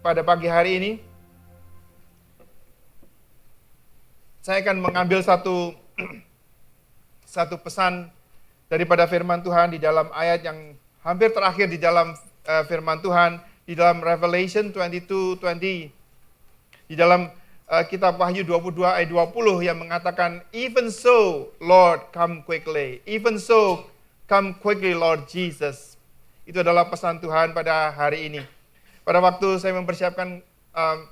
pada pagi hari ini saya akan mengambil satu pesan daripada firman Tuhan di dalam ayat yang hampir terakhir di dalam firman Tuhan di dalam Revelation 22:20 di dalam kitab Wahyu 22 ayat 20 yang mengatakan, even so Lord come quickly, even so come quickly Lord Jesus. Itu adalah pesan Tuhan pada hari ini. Pada waktu saya mempersiapkan,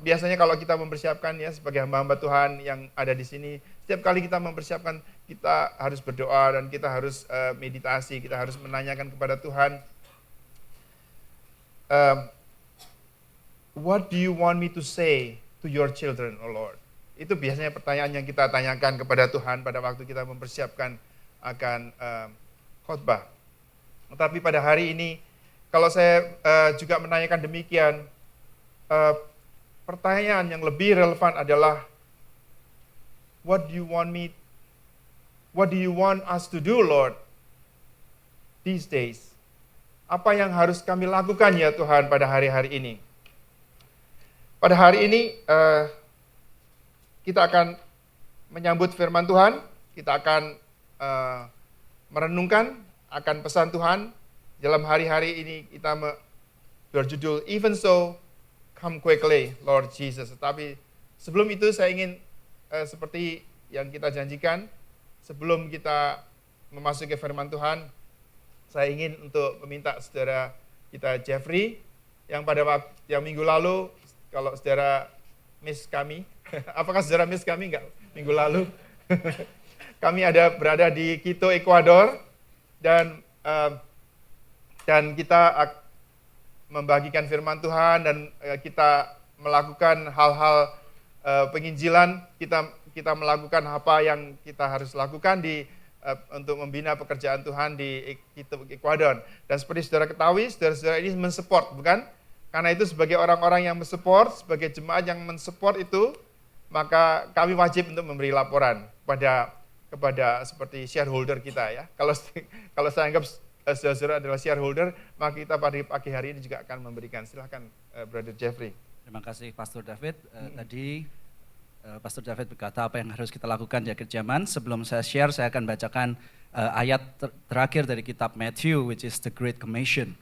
biasanya kalau kita mempersiapkan ya sebagai hamba-hamba Tuhan yang ada di sini, setiap kali kita mempersiapkan, kita harus berdoa dan kita harus meditasi, kita harus menanyakan kepada Tuhan, what do you want me to say to your children, oh Lord? Itu biasanya pertanyaan yang kita tanyakan kepada Tuhan pada waktu kita mempersiapkan akan khotbah. Tetapi pada hari ini, kalau saya juga menanyakan demikian, pertanyaan yang lebih relevan adalah, what do you want us to do, Lord, these days? Apa yang harus kami lakukan ya Tuhan pada hari-hari ini? Pada hari ini, kita akan menyambut firman Tuhan, kita akan merenungkan akan pesan Tuhan. Dalam hari-hari ini kita berjudul, even so, come quickly, Lord Jesus. Tetapi sebelum itu saya ingin, seperti yang kita janjikan, sebelum kita memasuki firman Tuhan, saya ingin untuk meminta saudara kita Jeffrey, yang pada waktu yang minggu lalu, kalau saudara miss kami, apakah saudara miss kami enggak minggu lalu? Kami berada di Quito, Ekuador, dan kita membagikan firman Tuhan dan kita melakukan hal-hal penginjilan, kita melakukan apa yang kita harus lakukan untuk membina pekerjaan Tuhan di Ekuador. Dan seperti saudara ketahui, saudara-saudara ini mensupport, bukan? Karena itu sebagai orang-orang yang mensupport, sebagai jemaat yang mensupport itu, maka kami wajib untuk memberi laporan kepada seperti shareholder kita ya. Kalau saya anggap saudara-saudara adalah shareholder, maka kita pada pagi hari ini juga akan memberikan. Silakan Brother Jeffrey. Terima kasih Pastor David. Tadi Pastor David berkata apa yang harus kita lakukan di akhir zaman. Sebelum saya share, saya akan bacakan ayat terakhir dari kitab Matthew, which is the Great Commission.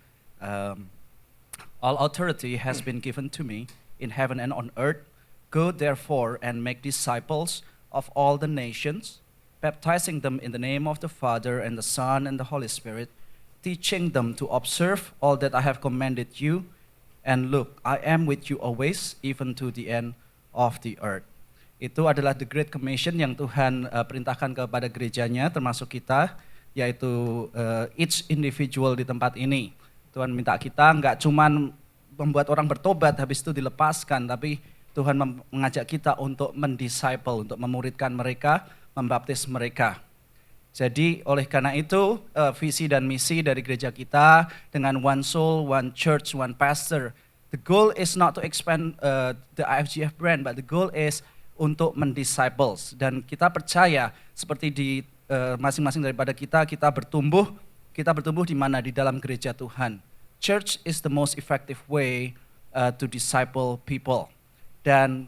All authority has been given to me in heaven and on earth. Go therefore and make disciples of all the nations, baptizing them in the name of the Father and the Son and the Holy Spirit, teaching them to observe all that I have commanded you. And look, I am with you always, even to the end of the earth. Itu adalah the Great Commission yang Tuhan perintahkan kepada gerejanya, termasuk kita, yaitu each individual di tempat ini. Tuhan minta kita nggak cuman membuat orang bertobat, habis itu dilepaskan, tapi Tuhan mengajak kita untuk mendisciple, untuk memuridkan mereka, membaptis mereka. Jadi oleh karena itu visi dan misi dari gereja kita dengan one soul, one church, one pastor. The goal is not to expand the IFGF brand, but the goal is untuk mendisciples. Dan kita percaya seperti di masing-masing daripada kita bertumbuh di mana? Di dalam gereja Tuhan. Church is the most effective way to disciple people. Dan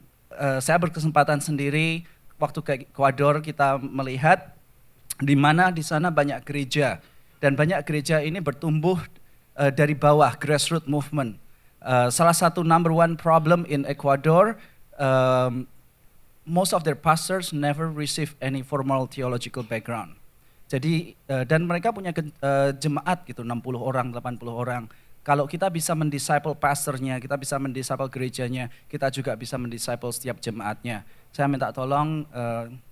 saya berkesempatan sendiri waktu ke Ekuador kita melihat di mana di sana banyak gereja dan banyak gereja ini bertumbuh dari bawah, grassroots movement. Salah satu number one problem in Ecuador, most of their pastors never receive any formal theological background. Jadi dan mereka punya jemaat gitu 60 orang, 80 orang. Kalau kita bisa mendisciple pastornya, kita bisa mendisciple gerejanya, kita juga bisa mendisciple setiap jemaatnya. Saya minta tolong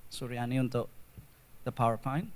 Suryani untuk the PowerPoint.